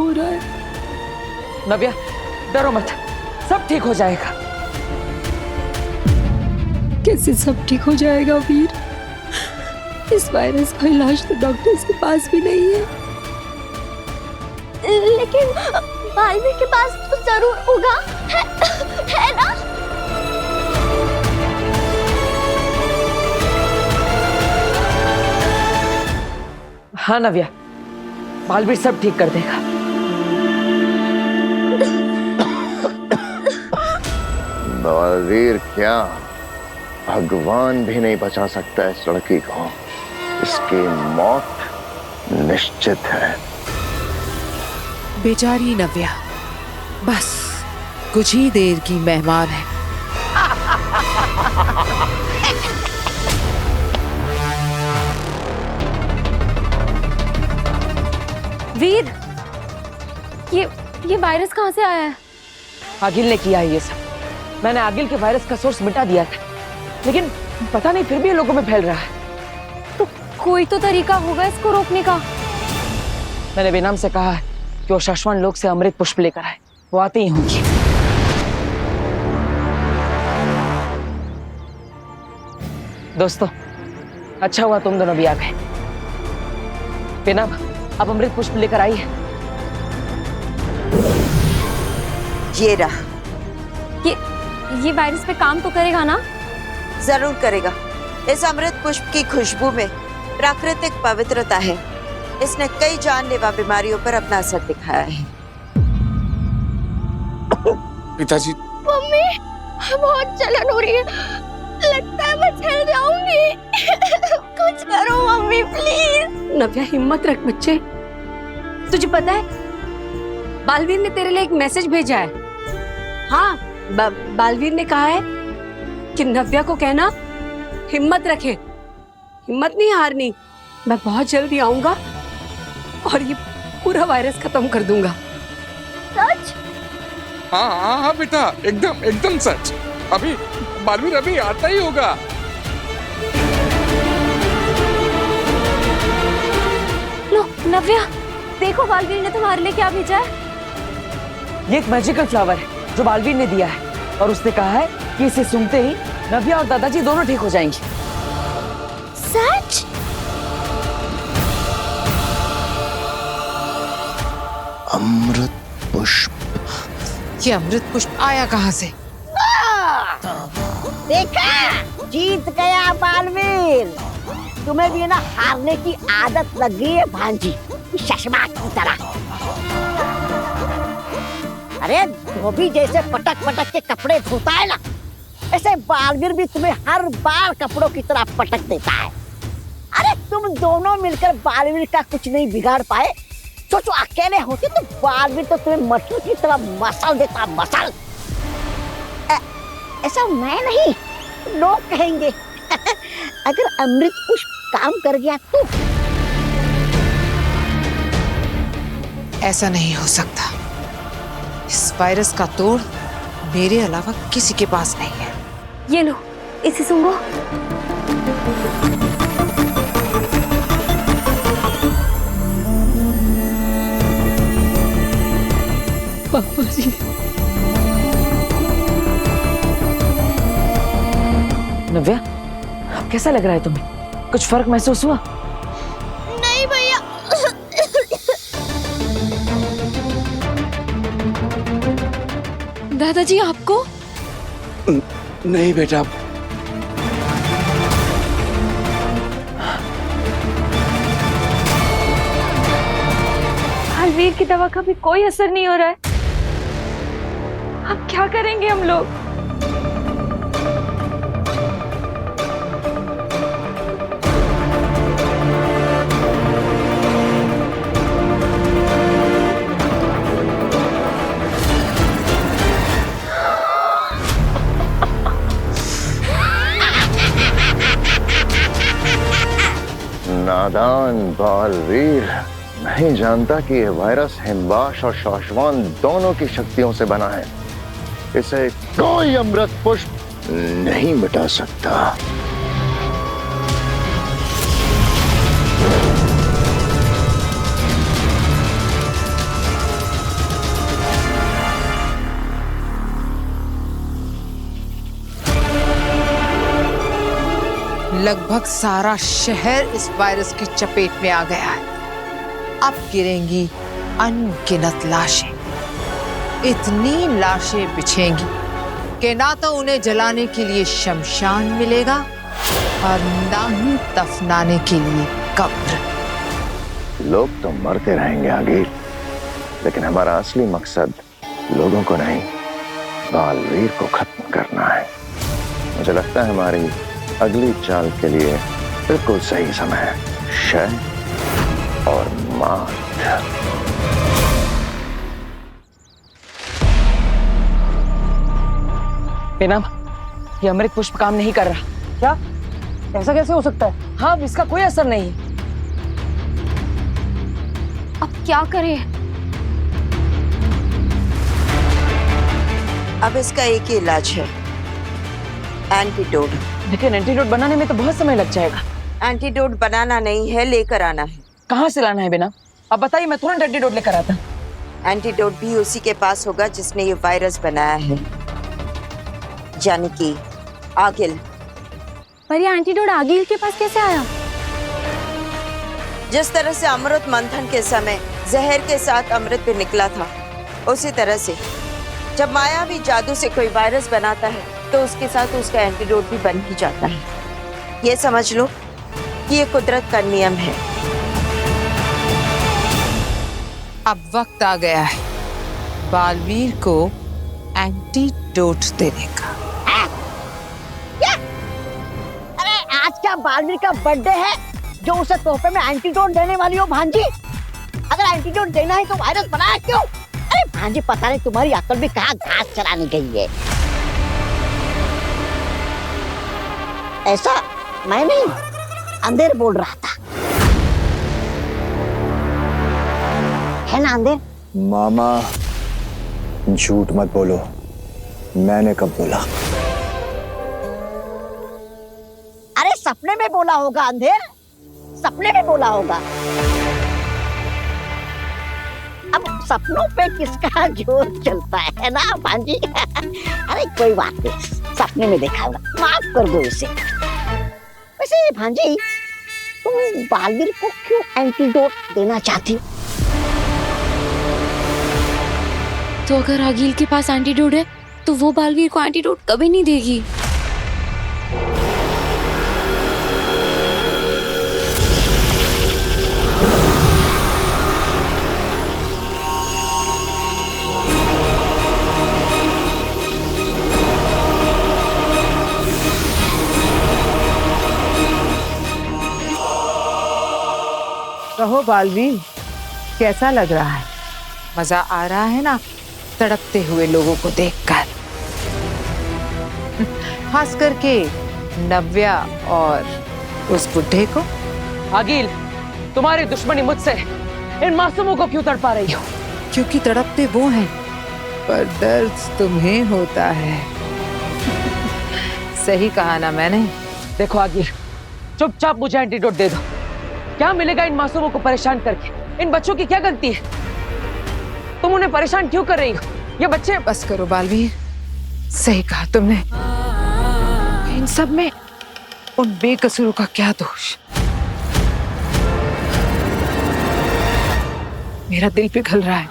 हो रहा है। नव्या, डरो मत, सब ठीक हो जाएगा। कैसे सब ठीक हो जाएगा वीर? इस वायरस का इलाज तो डॉक्टर्स के पास भी नहीं है। लेकिन बालवीर के पास तो जरूर होगा, है ना? हाँ नव्या, बालवीर सब ठीक कर देगा। बालवीर क्या, भगवान भी नहीं बचा सकता इस लड़की को। इसकी मौत निश्चित है। बेचारी नव्या बस कुछ ही देर की मेहमान है। वीर, ये वायरस कहाँ से आया है? आगिल ने किया है ये सब। मैंने आगिल के वायरस का सोर्स मिटा दिया था, लेकिन पता नहीं फिर भी लोगों में फैल रहा है। तो कोई तो तरीका होगा इसको रोकने का। मैंने बेनाम से कहा है कि वो शाश्वत लोक से अमृत पुष्प लेकर आए, वो आते ही होंगी। दोस्तों, अच्छा हुआ तुम दोनों भी आ गए। बेनाम, अब अमृत पुष्प लेकर आई है। ये रहा। ये वायरस पे काम तो करेगा ना? जरूर करेगा। इस अमृत पुष्प की खुशबू में प्राकृतिक पवित्रता है। इसने कई जानलेवा बीमारियों पर अपना असर दिखाया है। पिताजी। मम्मी, बहुत जलन हो रही है, लगता है मैं जल जाऊंगी। कुछ करो मम्मी प्लीज। नव्या, हिम्मत रख बच्चे। तुझे पता है बालवीर ने तेरे लिए एक मैसेज भेजा है। हाँ, बालवीर ने कहा है कि नव्या को कहना हिम्मत रखे, हिम्मत नहीं हारनी। मैं बहुत जल्दी आऊंगा और ये पूरा वायरस खत्म कर दूंगा। सच? हाँ हाँ हाँ बेटा, एकदम एकदम सच। अभी बालवीर अभी आता ही होगा। लो नव्या, देखो बालवीर ने तुम्हारे लिए क्या भेजा है। ये एक मैजिकल फ्लावर है जो बालवीर ने दिया है, और उसने कहा है कि इसे सूंघते ही नव्या और दादाजी दोनों ठीक हो जाएंगे। सच? अमृत पुष्प। ये अमृत पुष्प आया कहाँ से? देखा, जीत गया बालवीर। तुम्हें भी ना हारने की आदत लग गई है भांजी, चश्मा की तरह। अरे धोबी जैसे पटक पटक के कपड़े धोता है ना, ऐसे बालवीर भी तुम्हें हर बार कपड़ों की तरह पटक देता है। अरे तुम दोनों मिलकर बालवीर का कुछ नहीं बिगाड़ पाए। सोचो अकेले होते तो बालवीर तो तुम्हें मछली की तरह मसल देता, मसल। ऐसा मैं नहीं, लोग कहेंगे। अगर अमृत पुष्प काम कर गया तो। ऐसा नहीं हो सकता। इस वायरस का तोड़ मेरे अलावा किसी के पास नहीं है। ये लो, इसे सूंघो। पापा जी, नव्या, अब कैसा लग रहा है तुम्हें? कुछ फर्क महसूस हुआ? नहीं भैया। दादाजी, आपको? नहीं बेटा। बालवीर की दवा का भी कोई असर नहीं हो रहा है। अब क्या करेंगे हम लोग? नादान बालवीर नहीं जानता कि यह वायरस हिमवाश और शाश्वान दोनों की शक्तियों से बना है। इसे कोई अमृत पुष्प नहीं मिटा सकता। लगभग सारा शहर इस वायरस की चपेट में आ गया है। अब गिरेंगी अनगिनत लाशें, इतनी लाशें बिछेंगी कि ना तो उन्हें जलाने के लिए शमशान मिलेगा और ना ही दफनाने के लिए कब्र। लोग तो मरते रहेंगे आगे, लेकिन हमारा असली मकसद लोगों को नहीं, बालवीर को खत्म करना है। मुझे लगता है हमारी अगली चाल के लिए बिल्कुल सही समय है, शय और मात। बेनाम, ये अमृत पुष्प काम नहीं कर रहा। क्या? ऐसा कैसे हो सकता है? हाँ, इसका कोई असर नहीं है। अब क्या करें? अब इसका एक ही इलाज है, एंटीडोट। लेकिन एंटीडोट बनाने में तो बहुत समय लग जाएगा। एंटीडोट बनाना नहीं है, लेकर आना है। कहाँ से लाना है बेनाम? अब बताइए, मैं तुरंत एंटीडोट लेकर आता। एंटीडोट भी उसी के पास होगा जिसने ये वायरस बनाया है, यानी कि आगिल। पर ये एंटीडोट आगिल के पास कैसे आया? जिस तरह से अमृत मंथन के समय जहर के साथ अमृत भी निकला था, उसी तरह से जब मायावी जादू से कोई वायरस बनाता है तो उसके साथ उसका एंटीडोट भी बन ही जाता है। ये समझ लो कि ये कुदरत का नियम है। अब वक्त आ गया है बालवीर को एंटीडोट देने का। अरे आज क्या बालवीर का बर्थडे है जो उसे तोहफे में एंटीडोट देने वाली हो भांजी? अगर एंटीडोट देना है तो वायरस बनाया क्यों? अरे भांजी, पता नहीं तुम्हारी अकल भी कहाँ घास चराने गई है। ऐसा मैं नहीं, अंधेर बोल रहा था, है ना अंधेर? मामा झूठ मत बोलो, मैंने कब बोला? अरे सपने में बोला होगा अंधेर, सपने में बोला होगा। अब सपनों पे किसका जोर चलता है ना भांजी? अरे कोई बात नहीं, सपने में देखा होगा, माफ कर दो इसे। वैसे भांजी, तुम बालवीर को क्यों एंटीडोट देना चाहती हो? तो अगर आगिल के पास एंटीडोट है तो वो बालवीर को एंटीडोट कभी नहीं देगी। कहो बालवीर, कैसा लग रहा है? मजा आ रहा है ना तड़पते हुए लोगों को देखकर? खास करके नव्या और उस बुढ़े को। आगिल, तुम्हारी दुश्मनी मुझसे इन मासूमों को क्यों तड़पा रही हो? क्योंकि तड़पते वो हैं, पर दर्द तुम्हें होता है। सही कहा ना मैंने? देखो आगिल, चुपचाप मुझे एंटीडोट दे दो। क्या मिलेगा इन मासूमों को परेशान करके? इन बच्चों की क्या गलती है? तुम उन्हें परेशान क्यों कर रही हो? ये बच्चे। बस करो बालवीर, सही कहा तुमने। इन सब में उन बेकसूरों का क्या दोष? मेरा दिल पिघल रहा है।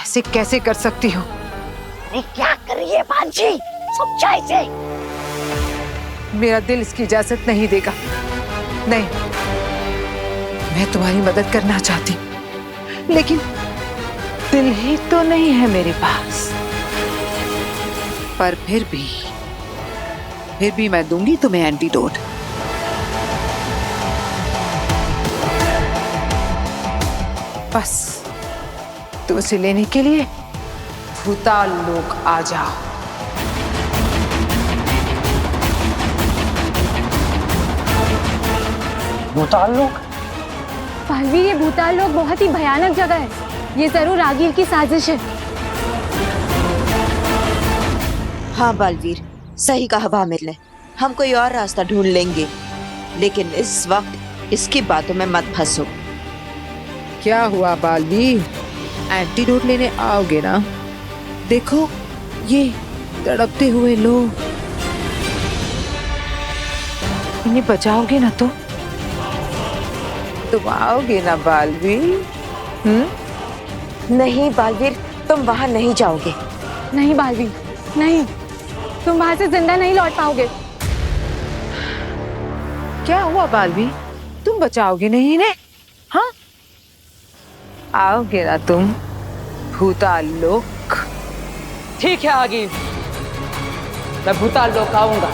ऐसे कैसे कर सकती हो? अरे क्या करिए भांजी, समझा इसे। मेरा दिल इसकी इजाजत नहीं देगा। नहीं, मैं तुम्हारी मदद करना चाहती हूँ, लेकिन दिल ही तो नहीं है मेरे पास। पर फिर भी मैं दूंगी तुम्हें एंटीडोट। बस तुम उसे लेने के लिए भूताल लोग आ जाओ। भूताल लोग? बालवीर, ये भूताल लोग बहुत ही भयानक जगह है। ये जरूर आगिल की साजिश है। हाँ बालवीर, सही कहा भामिर ने। हम कोई और रास्ता ढूंढ लेंगे, लेकिन इस वक्त इसकी बातों में मत फंसो। क्या हुआ बालवीर, एंटीडोट लेने आओगे ना? देखो ये तड़पते हुए लोग। इन्हें बचाओगे ना तो तुम आओगे ना बालवीर? नहीं बालवीर, तुम वहां नहीं जाओगे। नहीं बालवीर, नहीं, तुम वहां से जिंदा नहीं लौट पाओगे। क्या हुआ बालवीर, तुम बचाओगे नहीं इन्हें? हाँ, आओगे ना तुम भूताल लोक? ठीक है आगे, मैं भूताल लोक आऊंगा।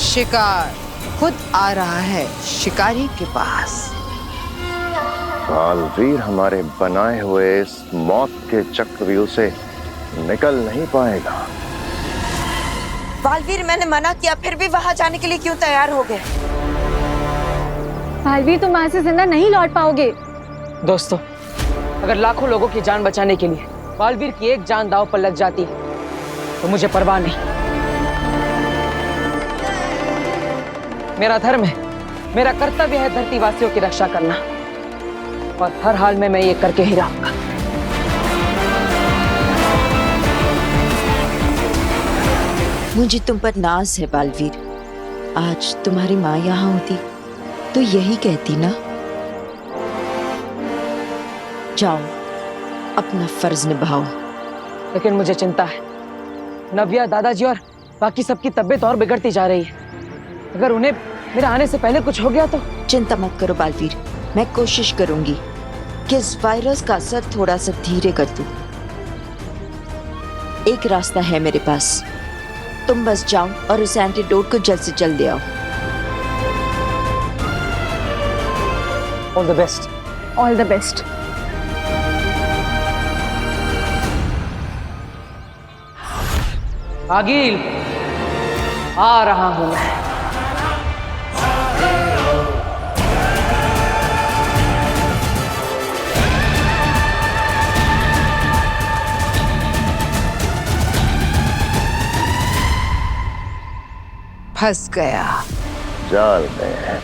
शिकार खुद आ रहा है शिकारी के पास। बालवीर हमारे बनाए हुए इस मौत के चक्रव्यूह से निकल नहीं पाएगा। बालवीर, मैंने मना किया, फिर भी वहां जाने के लिए क्यों तैयार हो गए? बालवीर, तुम वहां से जिंदा नहीं लौट पाओगे। दोस्तों, अगर लाखों लोगों की जान बचाने के लिए बालवीर की एक जान दांव पर लग जाती है तो मुझे परवाह नहीं। मेरा धर्म है, मेरा कर्तव्य है धरतीवासियों की रक्षा करना, और हर हाल में मैं ये करके ही रहूंगा। मुझे तुम पर नाज है बालवीर। आज तुम्हारी माँ यहाँ होती तो यही कहती ना। जाओ, अपना फर्ज निभाओ। लेकिन मुझे चिंता है, नव्या, दादाजी और बाकी सबकी तबीयत और बिगड़ती जा रही है। अगर उन्हें मेरे आने से पहले कुछ हो गया तो? चिंता मत करो बालवीर, मैं कोशिश करूंगी कि इस वायरस का असर थोड़ा सा धीरे कर दूं। एक रास्ता है मेरे पास, तुम बस जाओ और उस एंटीडोट को जल्द से जल्द ले आओ। All the best. All the best. आगिल, आ रहा हूं मैं। फंस गया जाल में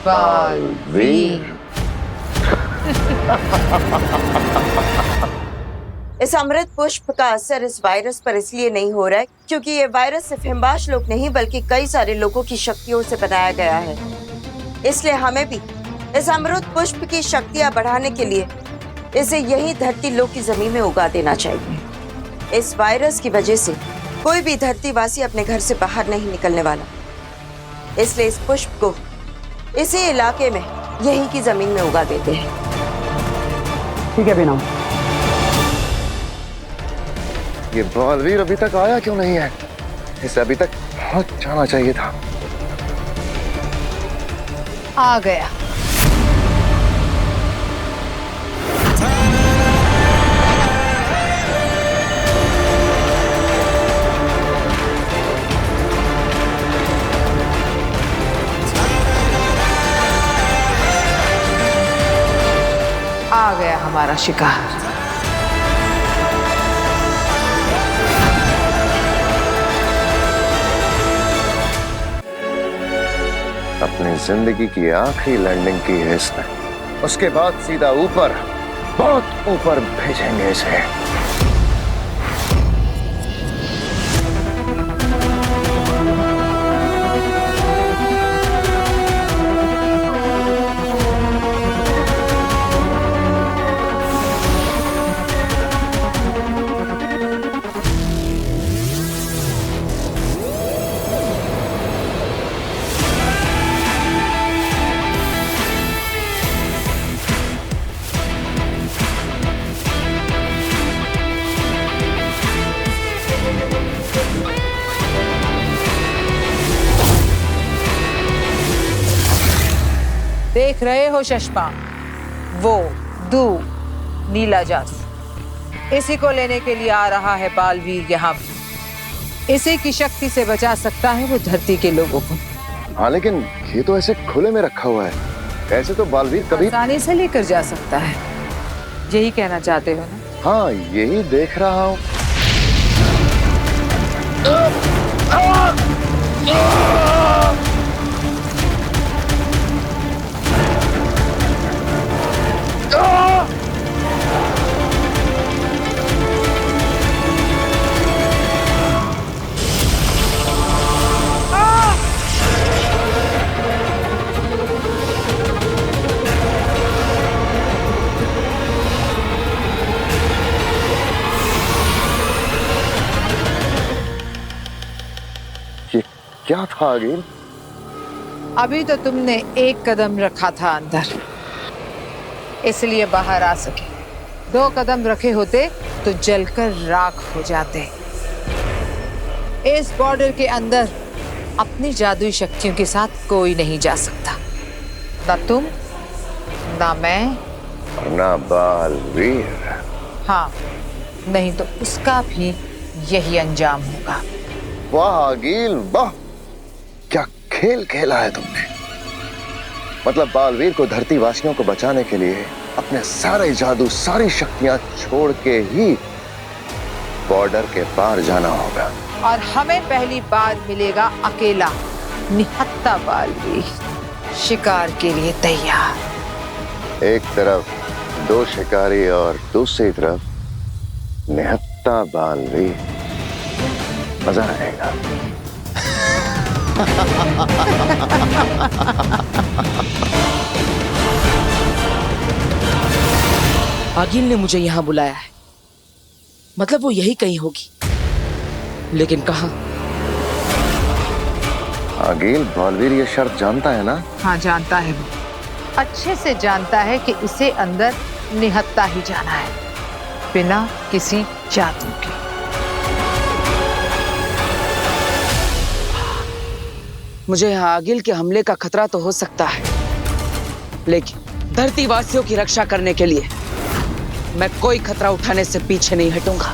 बालवीर। इस अमृत पुष्प का असर इस वायरस पर इसलिए नहीं हो रहा है क्योंकि ये वायरस सिर्फ हिमबाश लोग नहीं बल्कि कई सारे लोगों की शक्तियों से बनाया गया है। इसलिए हमें भी इस अमृत पुष्प की शक्तियां बढ़ाने के लिए इसे यही धरती लोक की जमीन में उगा देना चाहिए। इस वायरस की वजह से कोई भी धरतीवासी अपने घर से बाहर नहीं निकलने वाला, इसलिए इस पुष्प को इसी इलाके में यही की जमीन में उगा देते हैं। ठीक है बिना। ये बालवीर अभी तक आया क्यों नहीं है? इसे अभी तक पहुंच जाना चाहिए था। आ गया। आ गया हमारा शिकार। अपनी जिंदगी की आखिरी लैंडिंग की है इसने, उसके बाद सीधा ऊपर, बहुत ऊपर भेजेंगे इसे। देख रहे हो चश्मा, वो दू नीला जादू, इसी को लेने के लिए आ रहा है बालवीर यहाँ भी। इसी की शक्ति से बचा सकता है वो धरती के लोगों को। हाँ, लेकिन ये तो ऐसे खुले में रखा हुआ है, ऐसे तो बालवीर कभी आसानी से लेकर जा सकता है, यही कहना चाहते हो ना? हाँ, यही देख रहा हूँ। ये क्या था आगिल? अभी तो तुमने एक कदम रखा था अंदर, इसलिए बाहर आ सके। 2 कदम रखे होते तो जलकर राख हो जाते। इस बॉर्डर के अंदर अपनी जादुई शक्तियों के साथ कोई नहीं जा सकता, ना तुम, ना मैं, ना बालवीर। हाँ, नहीं तो उसका भी यही अंजाम होगा। वाह आगिल वाह, क्या खेल खेला है तुमने। मतलब बालवीर को धरती वासियों को बचाने के लिए अपने सारे जादू, सारी शक्तियां छोड़ के ही बॉर्डर के पार जाना होगा। और हमें पहली बार मिलेगा अकेला निहत्था बालवीर, शिकार के लिए तैयार। एक तरफ 2 शिकारी और दूसरी तरफ निहत्था बालवीर। मजा आएगा। आगिल ने मुझे यहाँ बुलाया है, मतलब वो यही कहीं होगी, लेकिन कहाँ? आगिल, बालवीर ये शर्त जानता है ना? हाँ, जानता है वो, अच्छे से जानता है कि इसे अंदर निहत्था ही जाना है, बिना किसी जादू के। मुझे यहाँ आगिल के हमले का खतरा तो हो सकता है, लेकिन धरती वासियों की रक्षा करने के लिए मैं कोई खतरा उठाने से पीछे नहीं हटूंगा।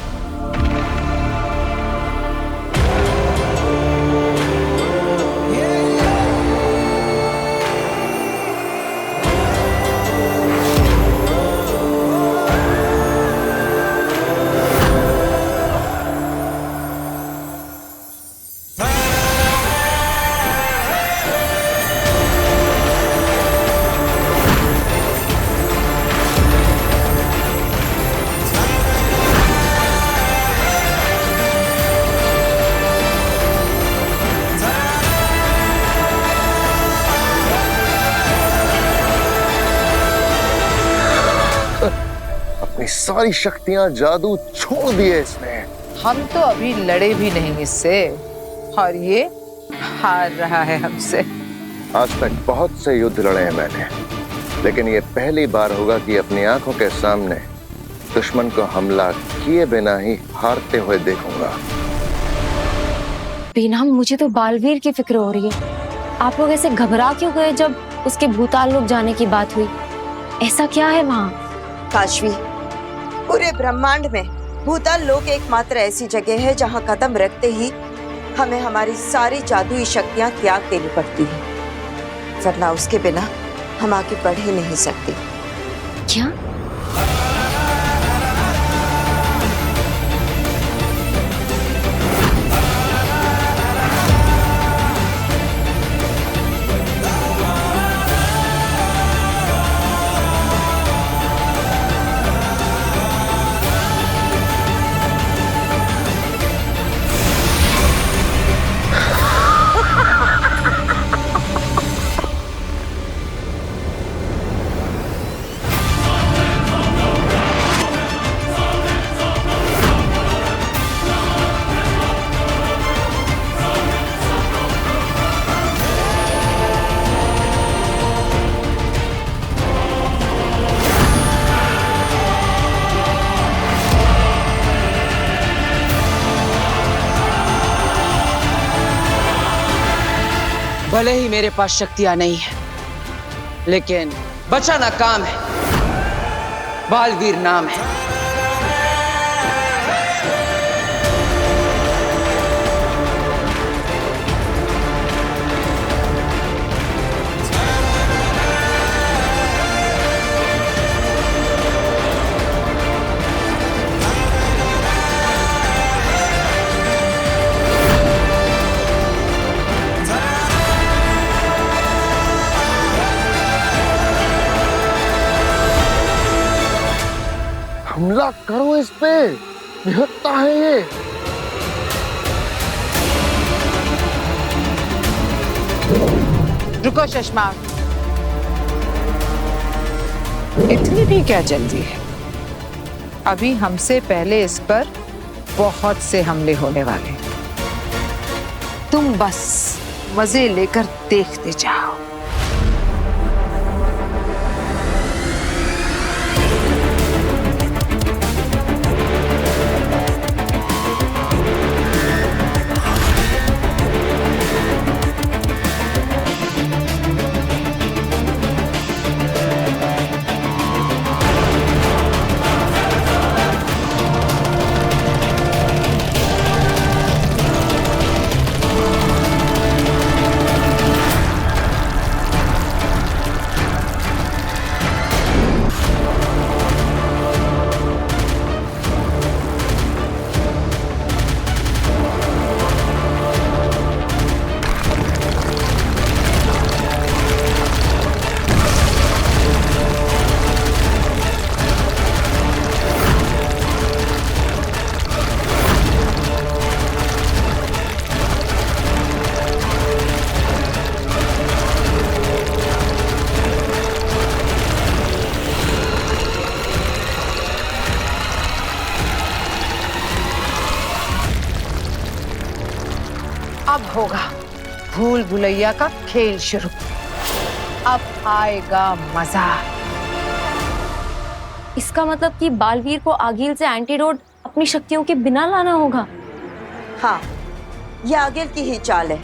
सारी शक्तियां, जादू छोड़ दिए इसने। हम तो अभी लड़े भी नहीं इससे, और ये हार रहा है हमसे। आज तक बहुत से युद्ध लड़े हैं मैंने, लेकिन ये पहली बार होगा कि अपनी आंखों के सामने दुश्मन को हमला किए बिना ही हारते हुए देखूंगा। बीना, मुझे तो बालवीर की फिक्र हो रही है। आप लोग ऐसे घबरा क्यों गए जब उसके भूताल लोक जाने की बात हुई? ऐसा क्या है वहाँ? काशवी, पूरे ब्रह्मांड में भूताल लोक एकमात्र ऐसी जगह है जहाँ कदम रखते ही हमें हमारी सारी जादुई शक्तियाँ त्याग देनी पड़ती है, वरना उसके बिना हम आगे बढ़ ही नहीं सकते। क्या? भले ही मेरे पास शक्तियां नहीं है, लेकिन बचाना काम है। बालवीर नाम है। करो इस पे, निहत्था है ये। रुको चश्मा, इतनी भी क्या जल्दी है? अभी हमसे पहले इस पर बहुत से हमले होने वाले। तुम बस मजे लेकर देखते जाओ। अब होगा भूल भुलैया का खेल शुरू। अब आएगा मजा। इसका मतलब कि बालवीर को आगिल से एंटीडोट अपनी शक्तियों के बिना लाना होगा। हाँ, ये आगिल की ही चाल है,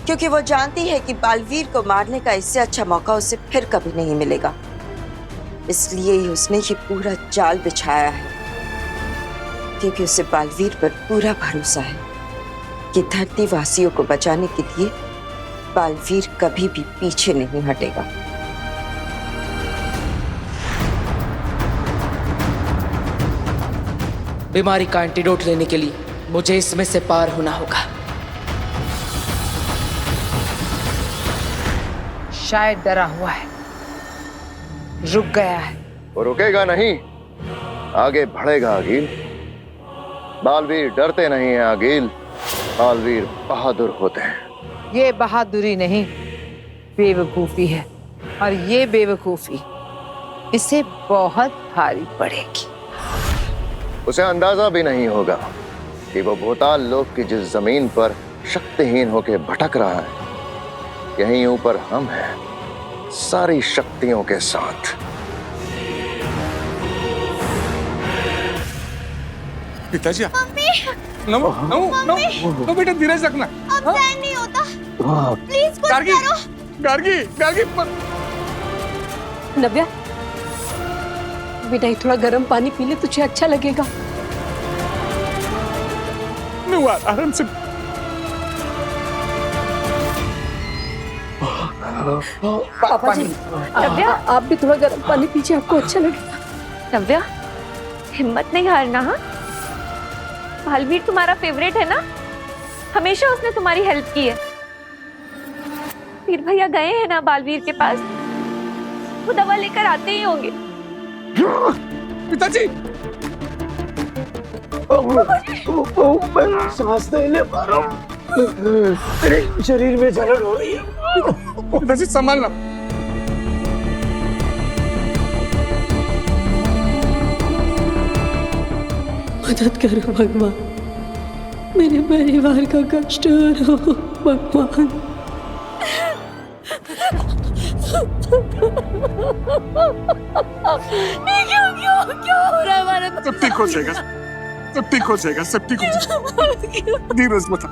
क्योंकि वो जानती है कि बालवीर को मारने का इससे अच्छा मौका उसे फिर कभी नहीं मिलेगा। इसलिए ही उसने ये पूरा जाल बिछाया है, क्योंकि उसे बालवीर पर पूरा भरोसा है कि धरती वासियों को बचाने के लिए बालवीर कभी भी पीछे नहीं हटेगा। बीमारी का एंटीडोट लेने के लिए मुझे इसमें से पार होना होगा। शायद डरा हुआ है, रुक गया है। वो रुकेगा नहीं, आगे बढ़ेगा आगिल। बालवीर डरते नहीं है आगिल, बालवीर बहादुर होते हैं। ये बहादुरी नहीं, बेवकूफी है, और ये बेवकूफी इसे बहुत भारी पड़ेगी। उसे अंदाजा भी नहीं होगा कि वो भूताल लोक की जिस जमीन पर शक्तिहीन होकर भटक रहा है, यहीं ऊपर हम हैं, सारी शक्तियों के साथ। पिताजी, नमो नमो नमो बेटा, धीरज रखना। अब सहन नहीं होता, प्लीज कुछ गार्गी, करो। गार्गी, गार्गी पर। नव्या, बेटा ये थोड़ा गर्म पानी पी ले, तुझे अच्छा लगेगा। आराम से। पापा जी, नव्या आप भी थोड़ा गर्म पानी पीजिए, आपको अच्छा लगेगा। नव्या, हिम्मत नहीं हारना। हाँ, बालवीर तुम्हारा फेवरेट है ना, हमेशा उसने तुम्हारी हेल्प की है। फिर भैया गए हैं ना बालवीर के पास, वो दवा लेकर आते ही होंगे। पिताजी, मैं सांस नहीं ले पा रहा हूँ, मेरे शरीर में जलन हो रही है। पिताजी संभालना। मदद करो भगवान, मेरे परिवार का कष्ट हरो भगवान। क्यों हो रहा है हमारे? सब ठीक हो जाएगा, सब ठीक हो जाएगा, सब ठीक हो जाएगा। धीरज बता।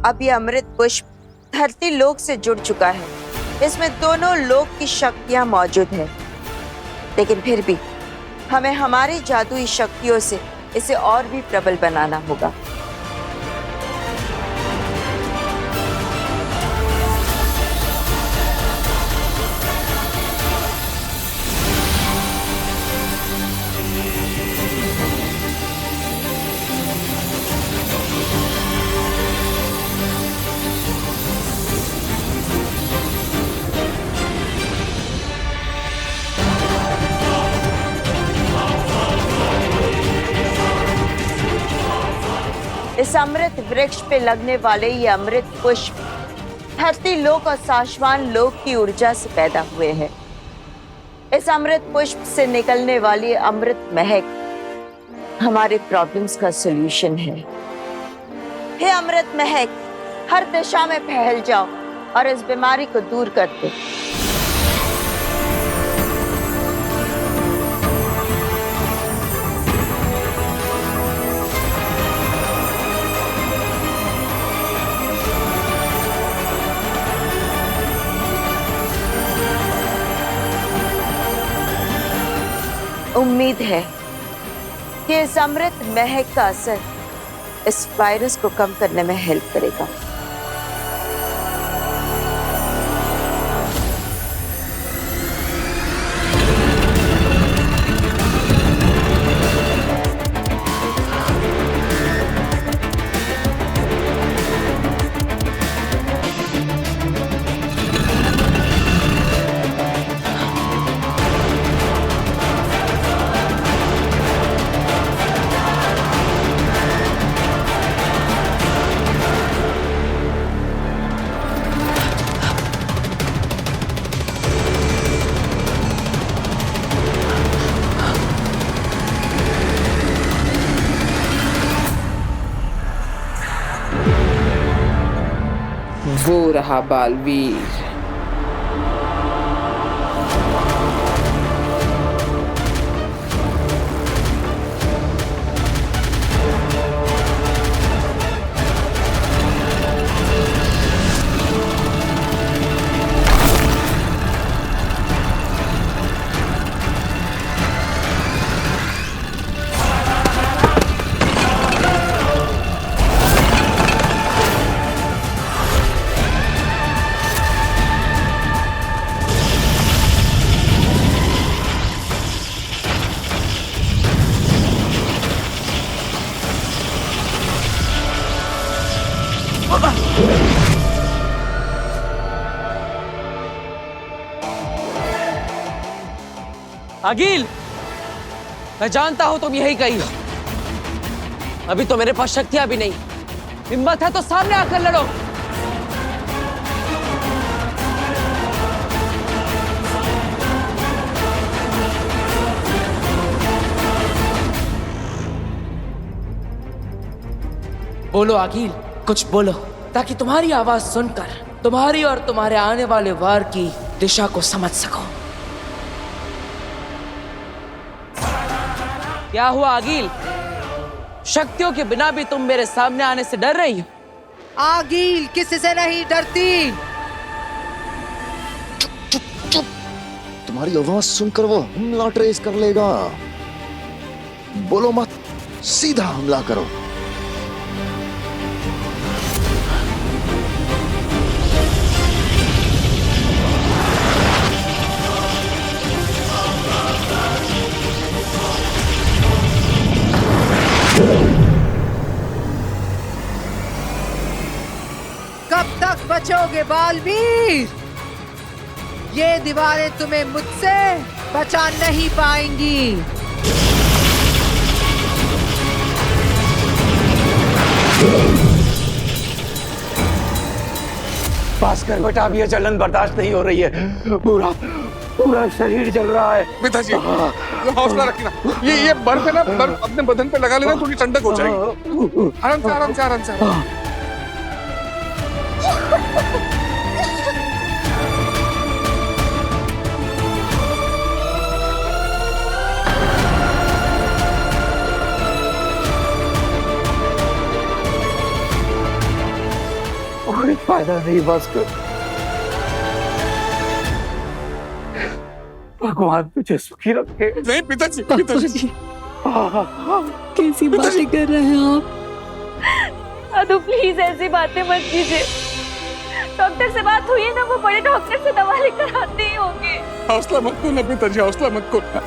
अब ये अमृत पुष्प धरती लोक से जुड़ चुका है। इसमें दोनों लोक की शक्तियां मौजूद हैं, लेकिन फिर भी हमें हमारी जादुई शक्तियों से इसे और भी प्रबल बनाना होगा। इस अमृत वृक्ष पे लगने वाले ये अमृत पुष्प धरती लोक और शाश्वत लोक की ऊर्जा से पैदा हुए हैं। इस अमृत पुष्प से निकलने वाली अमृत महक हमारे प्रॉब्लम्स का सॉल्यूशन है। हे अमृत महक, हर दिशा में फैल जाओ और इस बीमारी को दूर कर दो। उम्मीद है कि इस अमृत महक का असर इस वायरस को कम करने में हेल्प करेगा। वो रहा बालवीर। अगिल, मैं जानता हूं तुम यही कही हो। अभी तो मेरे पास शक्तियां भी नहीं। हिम्मत है तो सामने आकर लड़ो। बोलो अगिल, कुछ बोलो ताकि तुम्हारी आवाज सुनकर तुम्हारी और तुम्हारे आने वाले वार की दिशा को समझ सको। क्या हुआ अगिल? शक्तियों के बिना भी तुम मेरे सामने आने से डर रही हो? आगिल किसी से नहीं डरती। तुम्हारी आवाज सुनकर वो हमला ट्रेस कर लेगा। बोलो मत, सीधा हमला करो। कब तक बचोगे बालवीर? ये दीवारें तुम्हें मुझसे बचा नहीं पाएंगी। पास कर बेटा, अब ये जलन बर्दाश्त नहीं हो रही है। पूरा पूरा शरीर जल रहा है। पिताजी हौसला रखना। ये बर्फ है ना, बर्फ अपने बदन पे लगा लेना, थोड़ी ठंडक हो जाएगी। आराम से आराम से आराम से। कोई फायदा नहीं, बस कर। भगवान तुझे सुखी रखे। नहीं पिताजी, पिताजी कैसी बातें कर रहे हैं आप? अदु प्लीज ऐसी बातें मत कीजिए। डॉक्टर से बात हुई है ना, वो बड़े डॉक्टर से दवा लेकर आते ही होंगे। हौसला मत खोना पिताजी, हौसला मत खोना।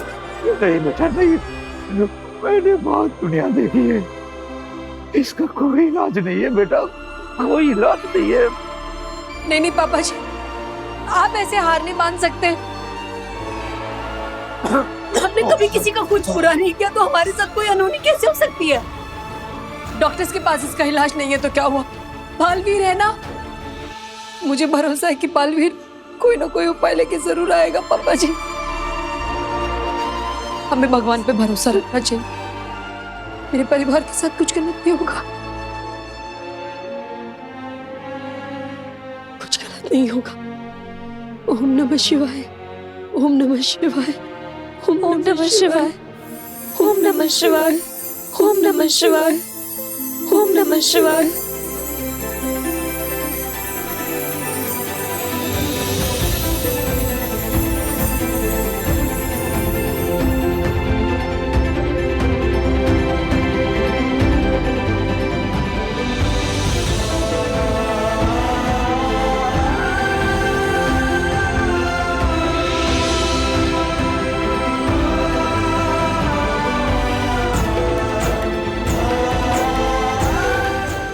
नहीं बेटा नहीं, मैंने बहुत दुनिया देखी है। इसका कोई इलाज नहीं है बेटा, कोई इलाज नहीं है। नहीं पापा जी, आप ऐसे हार नहीं मान सकते। हमने कभी किसी का कुछ बुरा नहीं किया, तो हमारे साथ कोई अनहोनी कैसे हो सकती है? डॉक्टर्स के पास इसका इलाज नहीं है तो क्या हुआ? बालवीर है ना, मुझे भरोसा है कि बालवीर कोई ना कोई उपाय लेके जरूर आएगा। पापा जी, हमें भगवान पे भरोसा रखना चाहिए। मेरे परिवार के साथ कुछ गलत नहीं होगा, कुछ गलत नहीं होगा। ओम नमः शिवाय, ओम नमः शिवाय, ओम नमः शिवाय, ओम नमः शिवाय, ओम नमः शिवाय, ओम नमः शिवाय।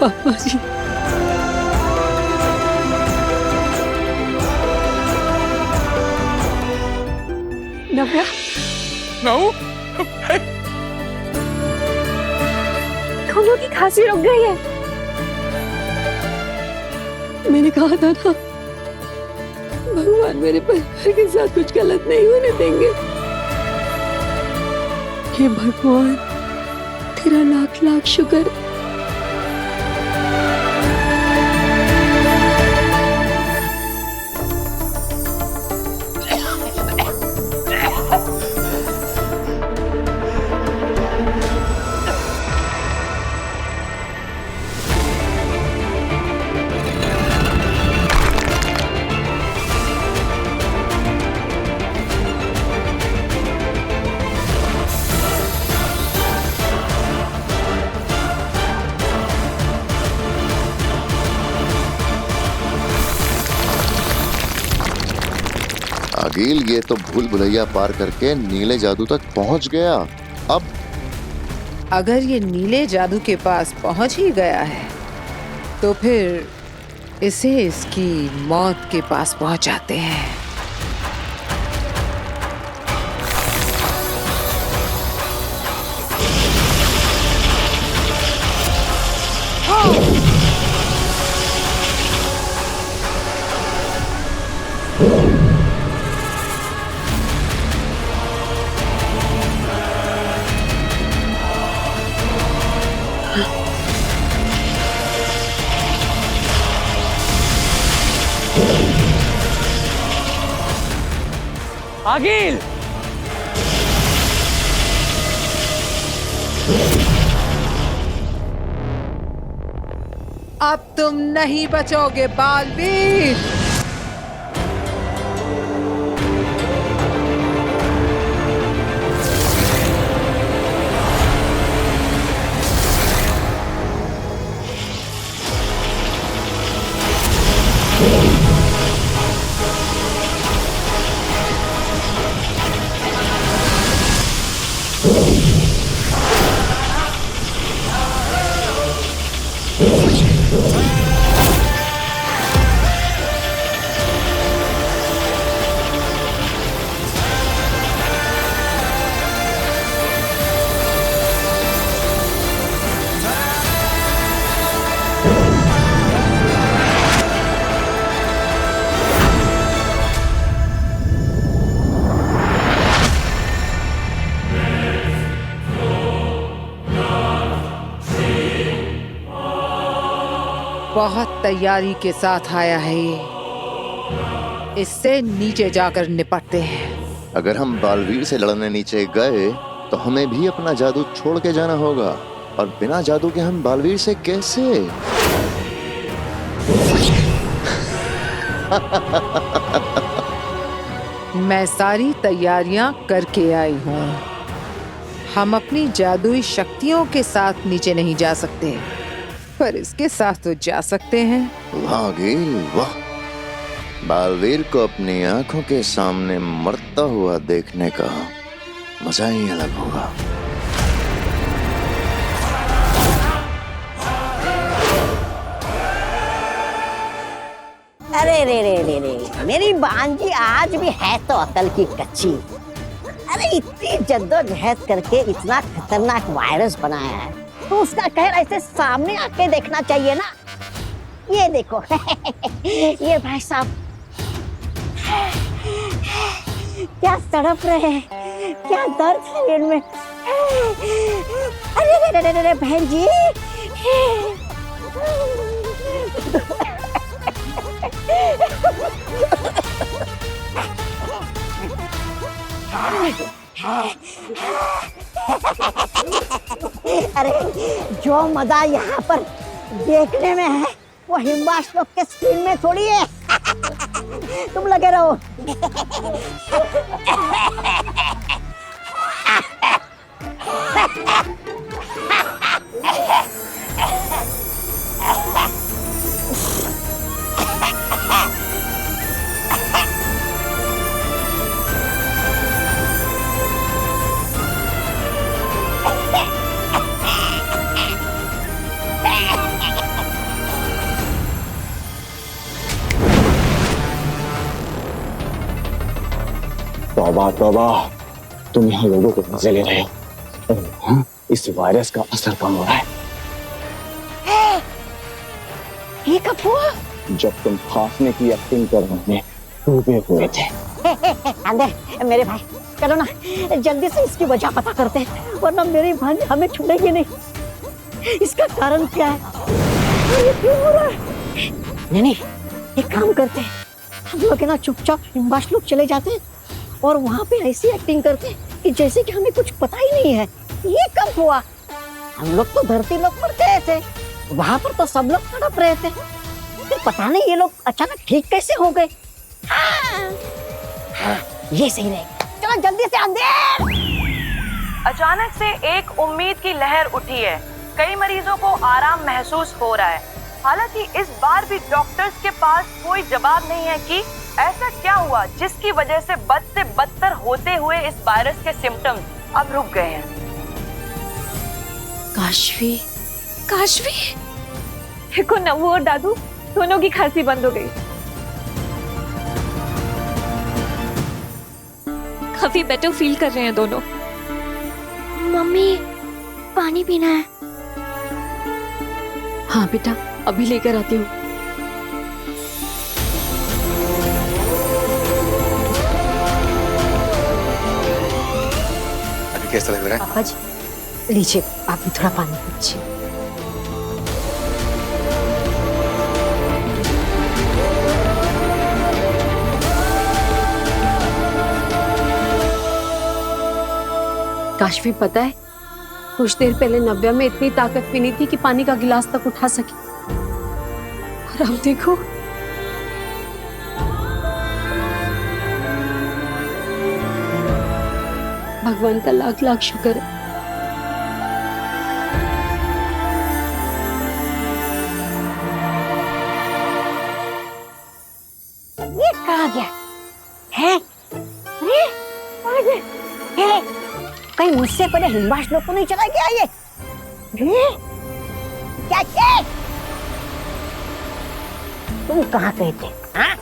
पापा जी, नव्या, नऊ, दोनों की खांसी रुक गई है। मैंने कहा था ना, भगवान मेरे परिवार के साथ कुछ गलत नहीं होने देंगे। हे भगवान, तेरा लाख लाख शुक्र। आगिल, ये तो भूल भुलैया पार करके नीले जादू तक पहुंच गया। अब अगर ये नीले जादू के पास पहुंच ही गया है तो फिर इसे इसकी मौत के पास पहुंचाते हैं। आगिल, अब तुम नहीं बचोगे बालवीर। बहुत तैयारी के साथ आया है ये। इससे नीचे जाकर निपटते हैं। अगर हम बालवीर से लड़ने नीचे गए तो हमें भी अपना जादू छोड़ के जाना होगा, और बिना जादू के हम बालवीर से कैसे? मैं सारी तैयारियां करके आई हूँ। हम अपनी जादुई शक्तियों के साथ नीचे नहीं जा सकते, पर इसके साथ तो जा सकते हैं। वाह गिल, वाह! बालवीर को अपनी आंखों के सामने मरता हुआ देखने का मजा ही अलग होगा। अरे रे रे रे रे, मेरी भांजी आज भी है तो अकल की कच्ची। अरे इतनी जद्दोजहद करके इतना खतरनाक वायरस बनाया है, तो उसका कहर ऐसे सामने आके देखना चाहिए ना। ये देखो ये भाई साहब क्या तड़प रहे हैं, क्या दर्द है इनमें। अरे अरे अरे अरे बहन जी अरे जो मजा यहाँ पर देखने में है वो हिमवास लोग के स्क्रीन में थोड़ी है। तुम लगे रहो। तौबा तौबा, तुम यहाँ लोगों को मजे ले रहे हो। हाँ, इस वायरस का असर कम हो रहा है। ये कब हुआ? जब तुम फांसने की एक्टिंग कर रहे डूबे हुए थे। अंदर मेरे भाई, चलो ना जल्दी से इसकी वजह पता करते हैं, वरना मेरी भांजी हमें छोड़ेगी नहीं। इसका कारण क्या है और ये क्यों हो रहा है? नहीं, एक काम करते हैं, हम लोग ना चुपचाप हिमवास लोग चले जाते हैं और वहाँ पे ऐसी एक्टिंग करते हैं कि जैसे कि हमें कुछ पता ही नहीं है। ये कब हुआ? हम लोग तो धरती लोग पर गए थे, वहाँ पर तो सब लोग तड़प रहे थे, फिर पता नहीं ये लोग अचानक ठीक कैसे हो गए। हाँ, ये सही रहेगा। चलो जल्दी से अंदर। अचानक से एक उम्मीद की लहर उठी है। कई मरीजों को आराम महसूस हो रहा है। हालांकि इस बार भी डॉक्टर्स के पास कोई जवाब नहीं है कि ऐसा क्या हुआ जिसकी वजह से बद से बदतर होते हुए इस वायरस के सिम्टम्स अब रुक गए हैं। काशवी, काशवी, देखो नव्वू और दादू दोनों की खांसी बंद हो गई। काफी बेटर फील कर रहे हैं दोनों। मम्मी पानी पीना है। हाँ बेटा, अभी लेकर आती हूँ। अभी कैसा लग रहा है? पापा जी लीजिए, आप भी थोड़ा पानी पीजिए। काशवी, पता है कुछ देर पहले नव्या में इतनी ताकत भी नहीं थी कि पानी का गिलास तक उठा सके, और अब देखो। भगवान का लाख लाख शुक्र है। ये कहाँ गया है? अरे कहीं मुझसे पहले हिमवास लोग को नहीं चला गया ये? क्या तुम कहाँ गए थे? हाँ?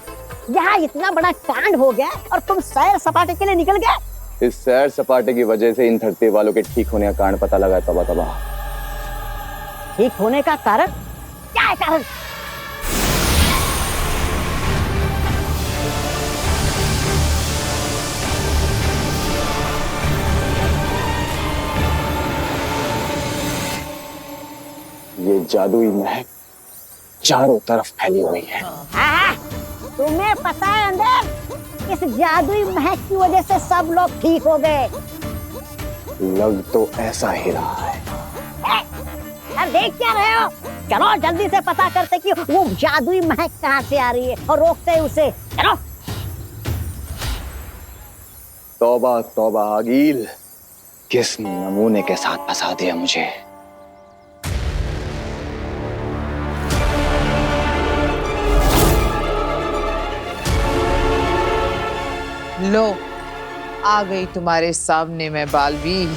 यहाँ इतना बड़ा कांड हो गया और तुम सैर सपाटे के लिए निकल गए। इस सैर सपाटे की वजह से इन धरती वालों के ठीक होने का कारण पता लगा। तबा तबा, ठीक होने का कारण क्या है? कारण ये जादुई महक चारों तरफ फैली हुई है। हाँ, तुम्हें पता है अंदर, इस जादुई महक की वजह से सब लोग ठीक हो गए। लग तो ऐसा ही रहा है। अब देख क्या रहे हो? चलो जल्दी से पता करते कि वो जादुई महक कहाँ से आ रही है और रोकते हैं उसे। चलो। तौबा तौबा आगील, किस नमूने के साथ फंसा दिया मुझे। लो, आ गई तुम्हारे सामने मैं बालवीर।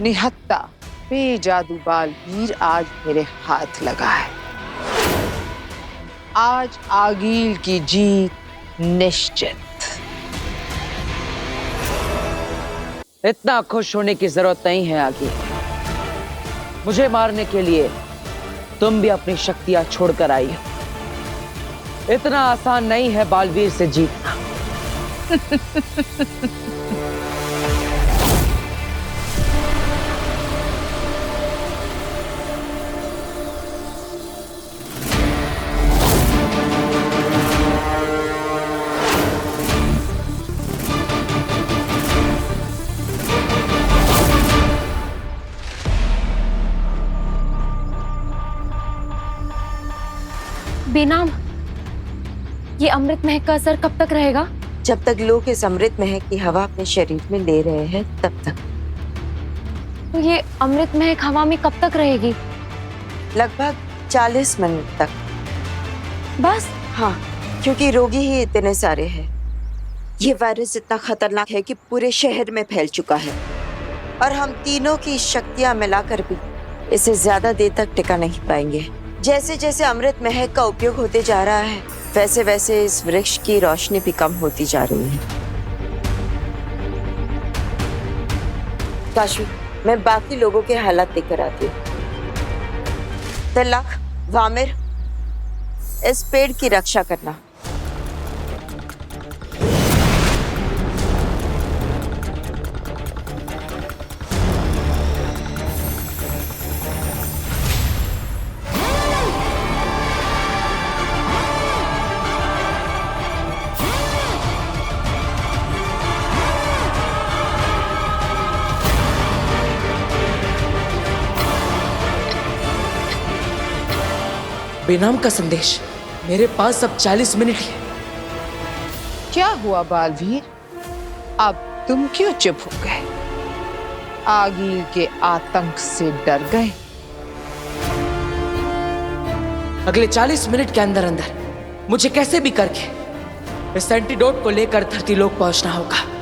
निहत्ता बेजादू बालवीर आज मेरे हाथ लगा है। आज आगील की जीत निश्चित। इतना खुश होने की जरूरत नहीं है आगे। मुझे मारने के लिए तुम भी अपनी शक्तियां छोड़कर आई हो। इतना आसान नहीं है बालवीर से जीतना। बेनाम, ये अमृत महक का असर कब तक रहेगा? जब तक लोग इस अमृत महक की हवा अपने शरीर में ले रहे हैं तब तक। तो ये अमृत महक हवा में कब तक रहेगी? लगभग 40 मिनट तक। बस? हाँ, क्योंकि रोगी ही इतने सारे हैं। ये वायरस इतना खतरनाक है कि पूरे शहर में फैल चुका है और हम तीनों की शक्तियां मिलाकर भी इसे ज्यादा देर तक टिका नहीं पाएंगे। जैसे जैसे अमृत महक का उपयोग होते जा रहा है वैसे वैसे इस वृक्ष की रोशनी भी कम होती जा रही है। काशवी, मैं बाकी लोगों के हालात लेकर आती हूँ। तिलक, वामिर, इस पेड़ की रक्षा करना। बेनाम का संदेश मेरे पास अब 40 मिनट है। क्या हुआ बालवीर, अब तुम क्यों चुप हो गए? आगील के आतंक से डर गए? अगले 40 मिनट के अंदर अंदर मुझे कैसे भी करके इस एंटीडोट को लेकर धरती लोक पहुंचना होगा।